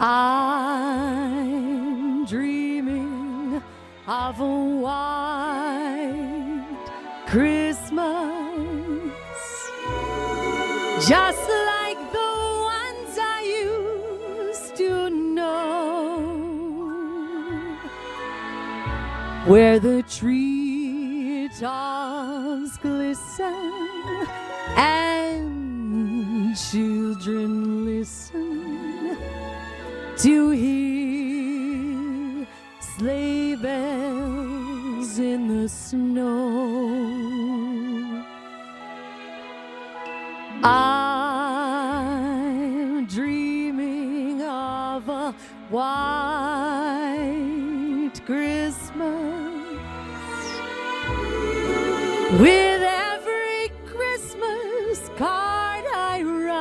I'm dreaming of a white Christmas, just like the ones I used to know, where the treetops glisten and children listen to hear sleigh bells in the snow. I'm dreaming of a white Christmas, with every Christmas card I write.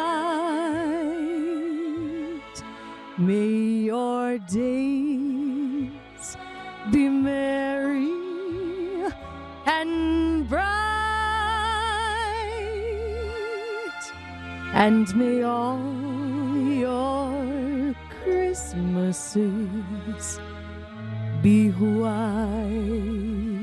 May your days be merry and bright, and may all your Christmases be white.